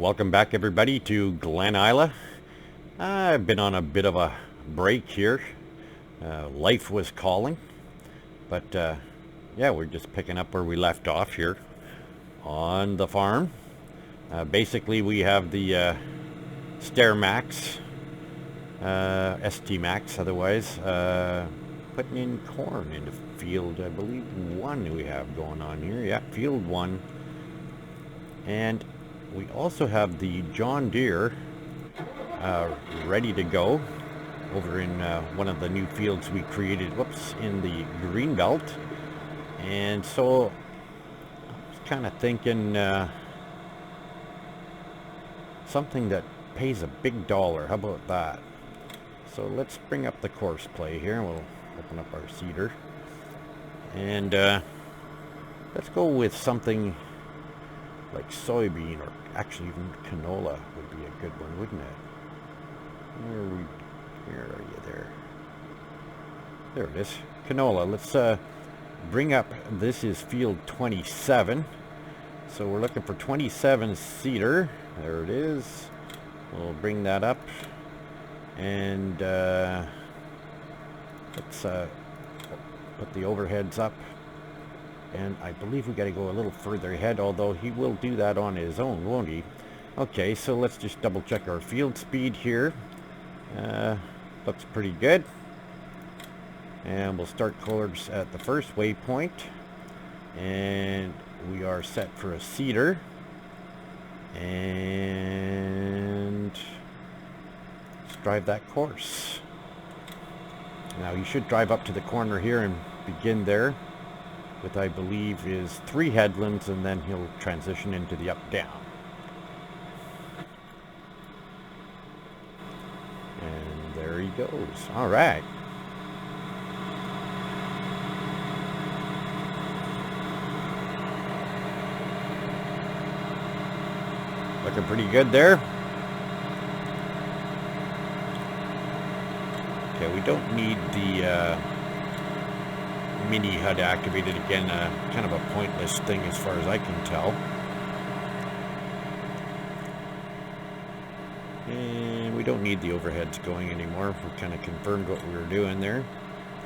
Welcome back everybody to Glen Isla. I've been on a bit of a break here. Life was calling, but yeah, we're just picking up where we left off here on the farm. Basically we have the Stair Max, ST Max otherwise, putting in corn into field, I believe 1 we have going on here. Yeah, field 1. And we also have the John Deere ready to go over in one of the new fields we created, in the green belt. And so I was kind of thinking something that pays a big dollar. How about that? So let's bring up the course play here. We'll open up our seeder. And let's go with something like soybean, or actually even canola would be a good one, wouldn't it? Where are you there? There it is. Canola. Let's bring up, this is field 27. So we're looking for 27 seeder. There it is. We'll bring that up. And let's put the overheads up. And I believe we got to go a little further ahead, although he will do that on his own, won't he? Okay, so let's just double check our field speed here. Looks pretty good. And we'll start course at the first waypoint. And we are set for a seeder. And let's drive that course. Now you should drive up to the corner here and begin there with, I believe, is 3 headlands, and then he'll transition into the up-down. And there he goes. All right. Looking pretty good there. Okay, we don't need the mini HUD activated again. Kind of a pointless thing as far as I can tell. And we don't need the overheads going anymore. We kind of confirmed what we were doing there.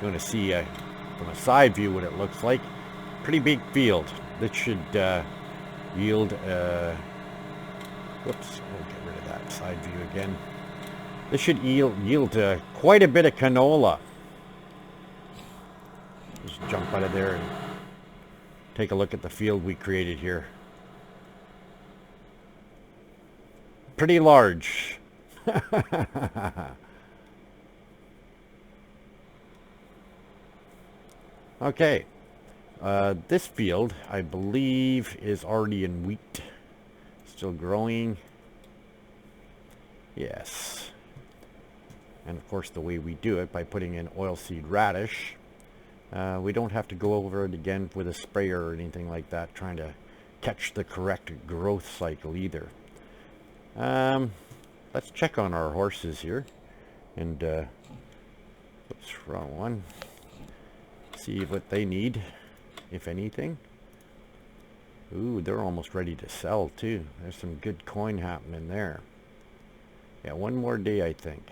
You want to see from a side view what it looks like. Pretty big field. This should yield whoops, we'll get rid of that side view again. This should yield quite a bit of canola. Just jump out of there and take a look at the field we created here. Pretty large. Okay. This field, I believe, is already in wheat. Still growing. Yes. And of course the way we do it, by putting in oilseed radish. We don't have to go over it again with a sprayer or anything like that, trying to catch the correct growth cycle either. Let's check on our horses here. And, oops, wrong one. See what they need, if anything. Ooh, they're almost ready to sell too. There's some good coin happening there. Yeah, one more day, I think.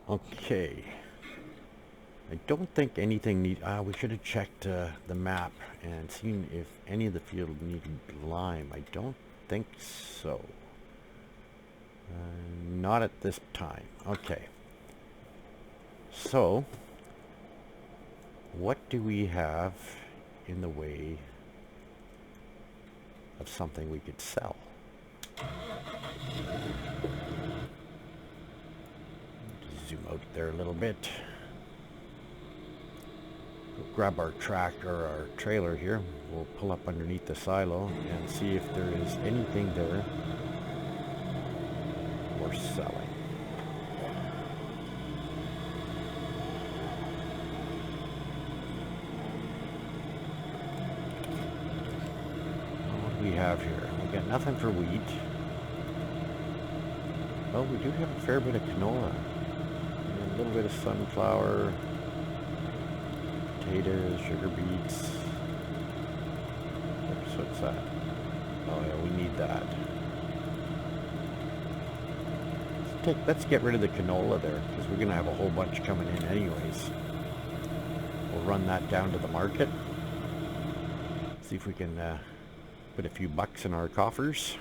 Okay. I don't think anything need. We should have checked the map and seen if any of the field needed lime. I don't think so. Not at this time. Okay. So, what do we have in the way of something we could sell? Zoom out there a little bit. We'll grab our tractor or our trailer here. We'll pull up underneath the silo and see if there is anything there worth selling. What do we have here? We got nothing for wheat. Oh, we do have a fair bit of canola. And a little bit of sunflower. Potatoes, sugar beets. Oops, what's that? Oh yeah, we need that. Let's get rid of the canola there, because we're going to have a whole bunch coming in anyways. We'll run that down to the market. See if we can put a few bucks in our coffers.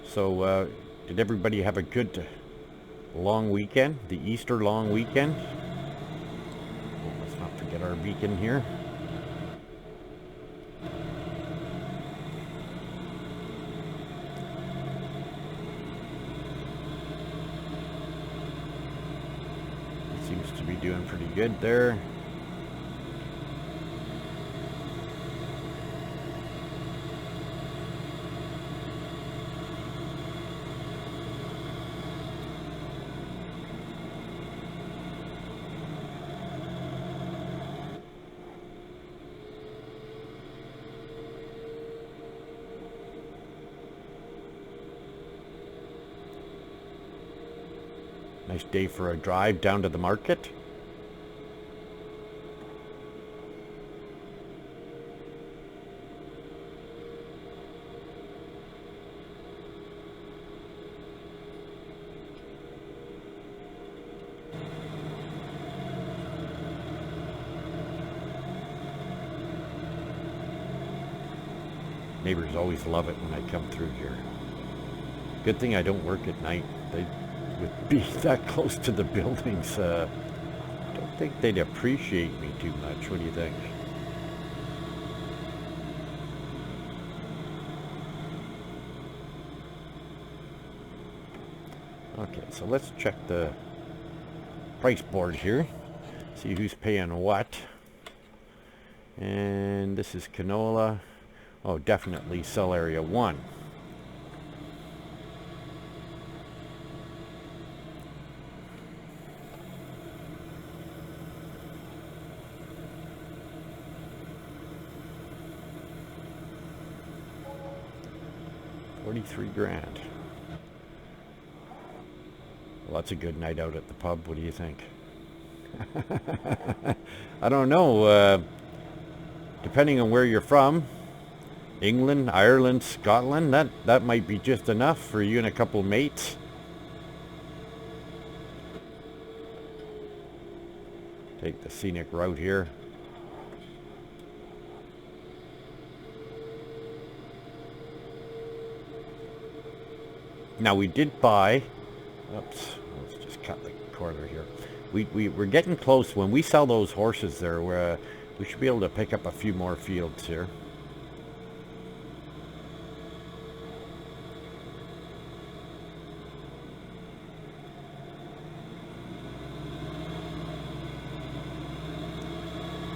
So, did everybody have a good long weekend? The Easter long weekend? Oh, let's not forget our beacon here. Seems to be doing pretty good there. Nice day for a drive down to the market. Neighbors always love it when I come through here. Good thing I don't work at night. They would be that close to the buildings. Don't think they'd appreciate me too much. What do you think? Okay, so let's check the price board here. See who's paying what. And this is canola. Oh, definitely sell area 1. $43,000. Well, that's a good night out at the pub. What do you think? I don't know. Depending on where you're from, England, Ireland, Scotland, that might be just enough for you and a couple mates. Take the scenic route here. Now we did buy, oops, let's just cut the corner here. We're getting close. When we sell those horses there, we should be able to pick up a few more fields here.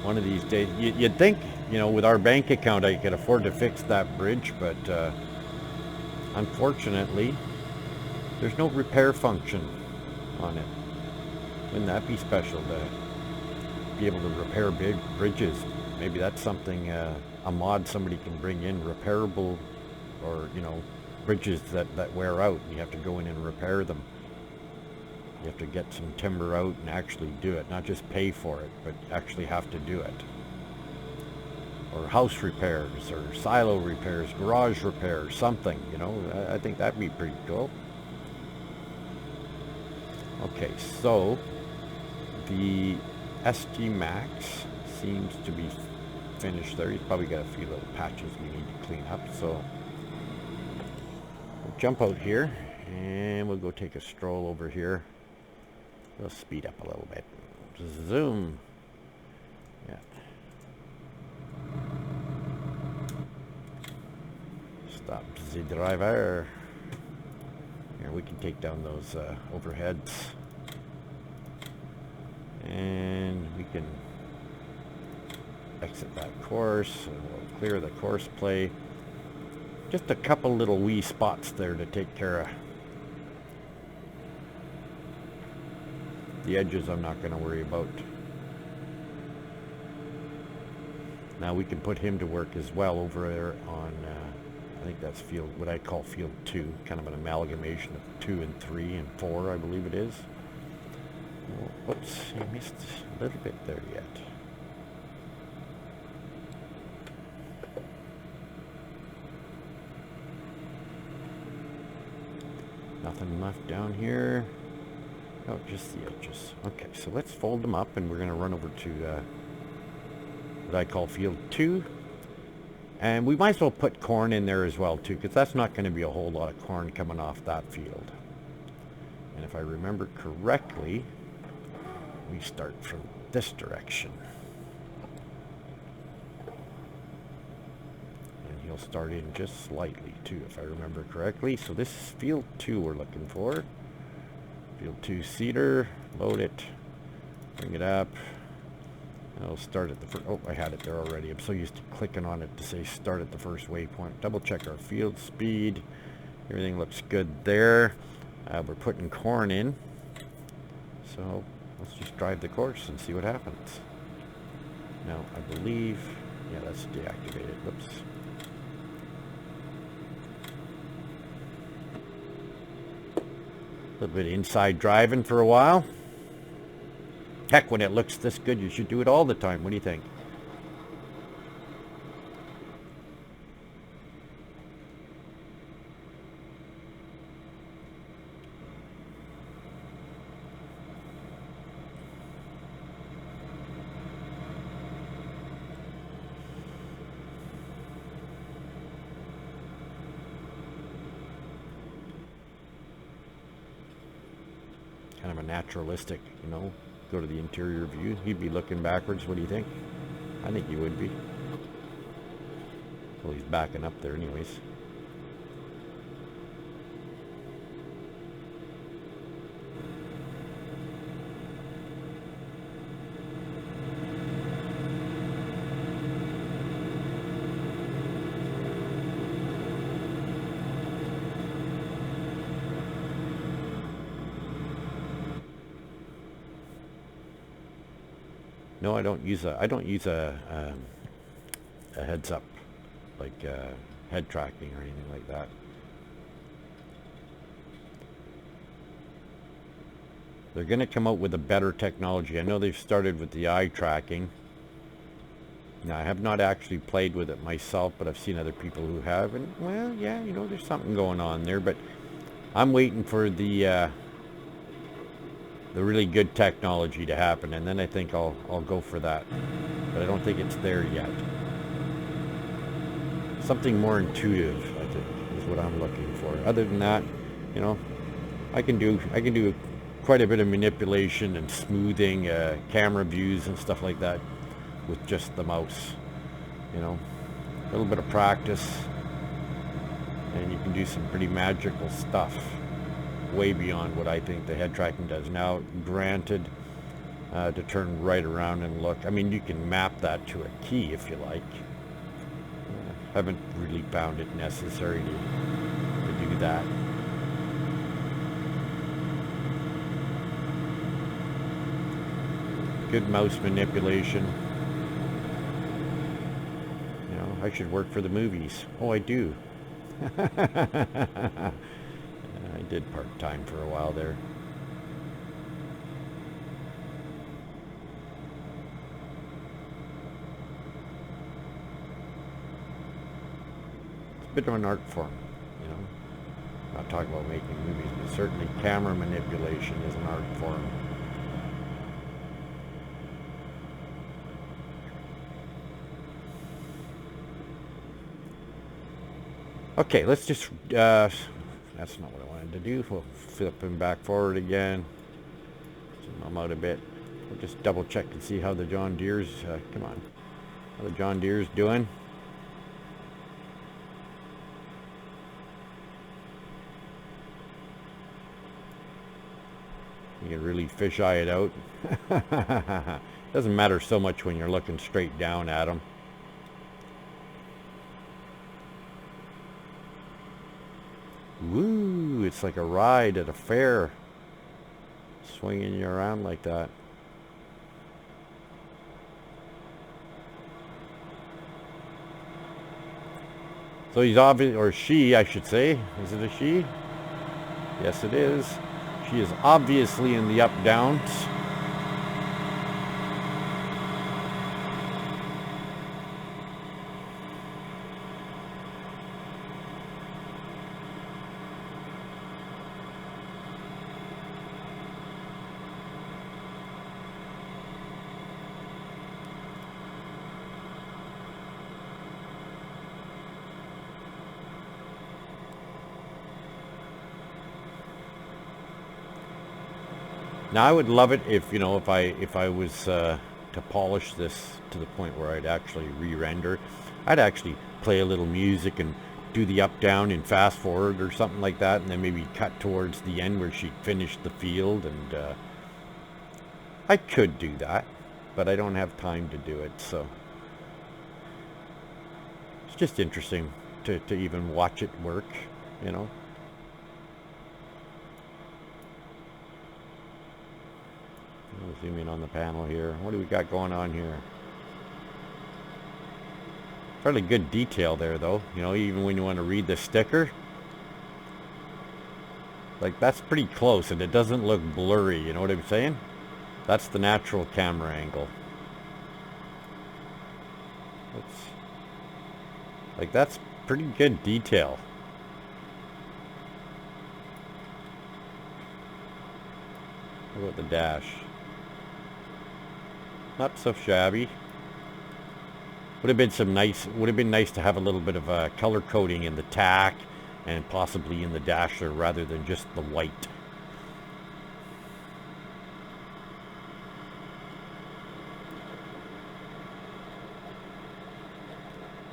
One of these days, you'd think, you know, with our bank account I could afford to fix that bridge, but unfortunately there's no repair function on it. Wouldn't that be special to be able to repair big bridges? Maybe that's something, a mod somebody can bring in, repairable, or, you know, bridges that wear out. You have to go in and repair them. You have to get some timber out and actually do it, not just pay for it, but actually have to do it. Or house repairs, or silo repairs, garage repairs, something, you know. I think that'd be pretty cool. Okay, so the SG Max seems to be finished there. He's probably got a few little patches we need to clean up, so we'll jump out here and we'll go take a stroll over here. We'll speed up a little bit. Zoom. Yeah. Stop the driver. Here, we can take down those overheads. And we can exit that course. And we'll clear the course play. Just a couple little wee spots there to take care of. The edges I'm not going to worry about. Now we can put him to work as well over there on, I think that's field, what I call field 2, kind of an amalgamation of 2 and 3 and 4, I believe it is. Oh, whoops, I missed a little bit there yet. Nothing left down here. Oh, just the edges. Okay, so let's fold them up, and we're going to run over to what I call field 2. And we might as well put corn in there as well, too, because that's not going to be a whole lot of corn coming off that field. And if I remember correctly, we start from this direction. And he'll start in just slightly, too, if I remember correctly. So this is field 2 we're looking for. Field 2 cedar, load it, bring it up. I'll start at the first, oh, I had it there already. I'm so used to clicking on it to say start at the first waypoint. Double check our field speed. Everything looks good there. We're putting corn in. So let's just drive the course and see what happens. Now, I believe, yeah, that's deactivated. Whoops. A little bit of inside driving for a while. Heck, when it looks this good, you should do it all the time. What do you think? Kind of a naturalistic, you know, go to the interior view. He'd be looking backwards. What do you think? I think he would be. Well, he's backing up there anyways. No, I don't use a heads up, like head tracking or anything like that. They're going to come out with a better technology. I know they've started with the eye tracking. Now, I have not actually played with it myself, but I've seen other people who have, and well, yeah, you know, there's something going on there, but I'm waiting for the really good technology to happen, and then I think I'll go for that. But I don't think it's there yet. Something more intuitive, I think, is what I'm looking for. Other than that, you know, I can do quite a bit of manipulation and smoothing camera views and stuff like that with just the mouse. You know, a little bit of practice, and you can do some pretty magical stuff. Way beyond what I think the head tracking does. Now, granted, to turn right around and look, I mean, you can map that to a key if you like. Haven't really found it necessary to do that. Good mouse manipulation. You know, I should work for the movies. Oh, I do. I did part-time for a while there. It's a bit of an art form, you know. I'm not talking about making movies, but certainly camera manipulation is an art form. Okay, let's just that's not what I wanted to do. We'll flip him back forward again. Zoom him out a bit. We'll just double check and see how the John Deere's, come on, how the John Deere's doing. You can really fisheye it out. Doesn't matter so much when you're looking straight down at them. Woo, it's like a ride at a fair, swinging you around like that. So he's obvious, or she, I should say. Is it a she? Yes, it is. She is obviously in the up-downs. Now I would love it if, you know, if I was to polish this to the point where I'd actually re-render. I'd actually play a little music and do the up down and fast forward or something like that, and then maybe cut towards the end where she finished the field, and I could do that, but I don't have time to do it. So it's just interesting to even watch it work, you know. I'll zoom in on the panel here. What do we got going on here? Fairly good detail there, though. You know, even when you want to read the sticker, like, that's pretty close, and it doesn't look blurry. You know what I'm saying? That's the natural camera angle. That's pretty good detail. How about the dash? Not so shabby. Would have been nice to have a little bit of a color coding in the tack and possibly in the dasher rather than just the white.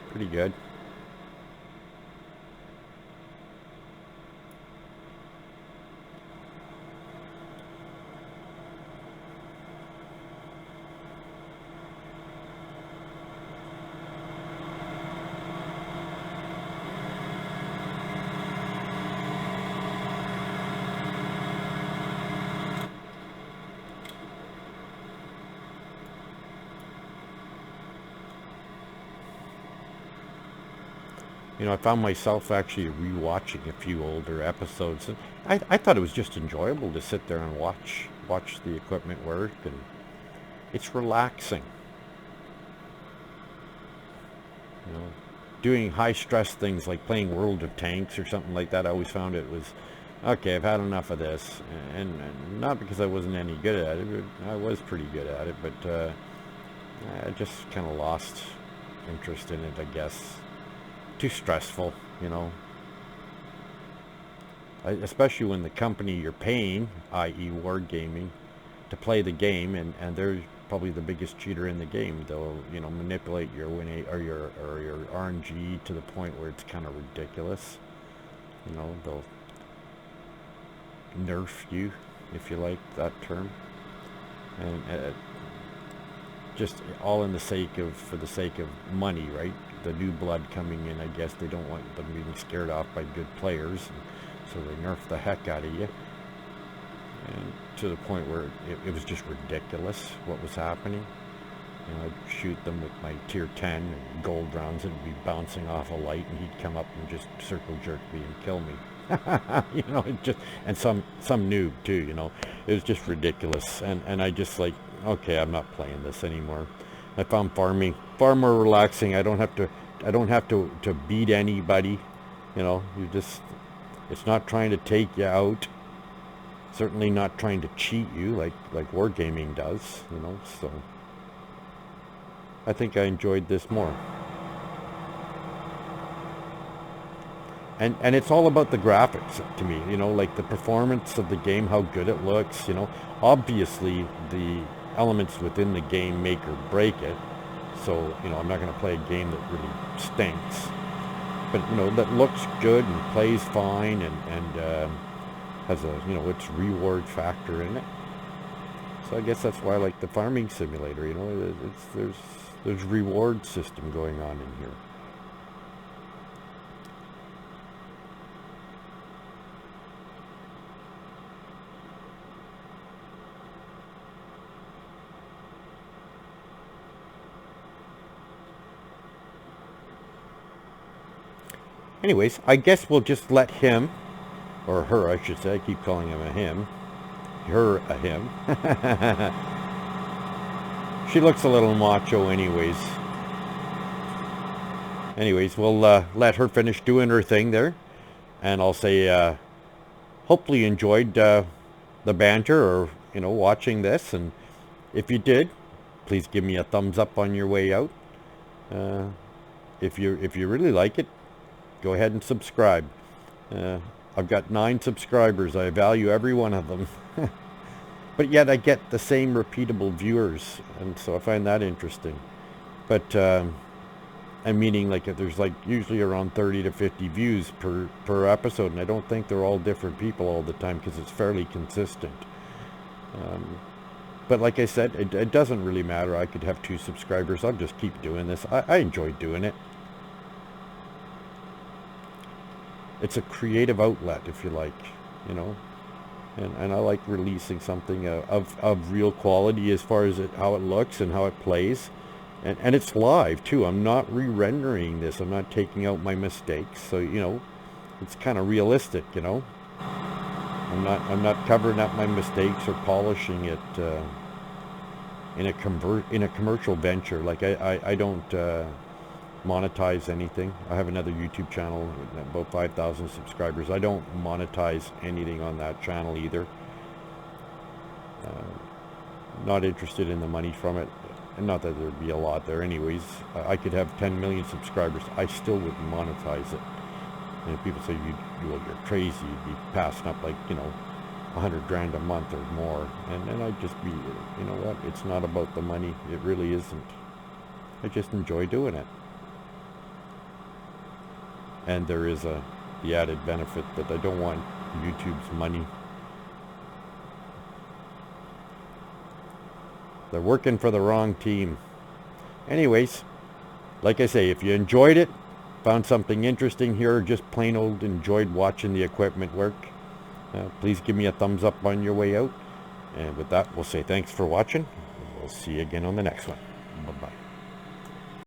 Pretty good. You know, I found myself actually rewatching a few older episodes, and I thought it was just enjoyable to sit there and watch the equipment work, and it's relaxing. You know, doing high stress things like playing World of Tanks or something like that, I always found it was, okay, I've had enough of this, and not because I wasn't any good at it, but I was pretty good at it, but I just kind of lost interest in it, I guess. Too stressful, you know. Especially when the company you're paying, i.e. Wargaming, to play the game, and they're probably the biggest cheater in the game. They'll, you know, manipulate your win or your RNG to the point where it's kind of ridiculous. You know, they'll nerf you, if you like that term, and just all in the sake of, for the sake of money, right? The new blood coming in, I guess they don't want them being scared off by good players, and so they nerf the heck out of you, and to the point where it was just ridiculous what was happening. You know, I'd shoot them with my tier 10 and gold rounds, and it'd be bouncing off a light, and he'd come up and just circle jerk me and kill me. You know, it just, and some noob too, you know. It was just ridiculous, and I just like, okay, I'm not playing this anymore. I found farming far more relaxing. I don't have to beat anybody, you know. You just, it's not trying to take you out, certainly not trying to cheat you like Wargaming does, you know. So I think I enjoyed this more. And it's all about the graphics to me, you know, like the performance of the game, how good it looks, you know. Obviously the elements within the game make or break it, so, you know, I'm not going to play a game that really stinks, but, you know, that looks good and plays fine, and has a, you know, its reward factor in it. So I guess that's why I like the farming simulator, you know. There's reward system going on in here. Anyways, I guess we'll just let him, or her, I should say. I keep calling him a him. Her a him. She looks a little macho anyways. Anyways, we'll let her finish doing her thing there. And I'll say, hopefully you enjoyed the banter, or, you know, watching this. And if you did, please give me a thumbs up on your way out. If you really like it, go ahead and I've got 9 subscribers. I value every one of them. but yet I get the same repeatable viewers, and so I find that interesting. But I'm meaning like there's like usually around 30 to 50 views per episode, and I don't think they're all different people all the time because it's fairly consistent. But like I said, it doesn't really matter. I could have 2 subscribers. I'll just keep doing this. I enjoy doing it. It's a creative outlet, if you like, you know. And I like releasing something of real quality as far as how it looks and how it plays. And it's live, too. I'm not re-rendering this. I'm not taking out my mistakes. So, you know, it's kind of realistic, you know. I'm not covering up my mistakes or polishing it in a commercial venture. Like I don't monetize anything. I have another YouTube channel with about 5,000 subscribers. I don't monetize anything on that channel either. Not interested in the money from it. And not that there'd be a lot there anyways. I could have 10 million subscribers. I still wouldn't monetize it. And if people say, you're crazy, you'd be passing up like, you know, 100 grand a month or more. And I'd just be, you know what, it's not about the money. It really isn't. I just enjoy doing it. And there is the added benefit that I don't want YouTube's money. They're working for the wrong team. Anyways, like I say, if you enjoyed it, found something interesting here, or just plain old enjoyed watching the equipment work, please give me a thumbs up on your way out. And with that, we'll say thanks for watching. We'll see you again on the next one. Bye-bye.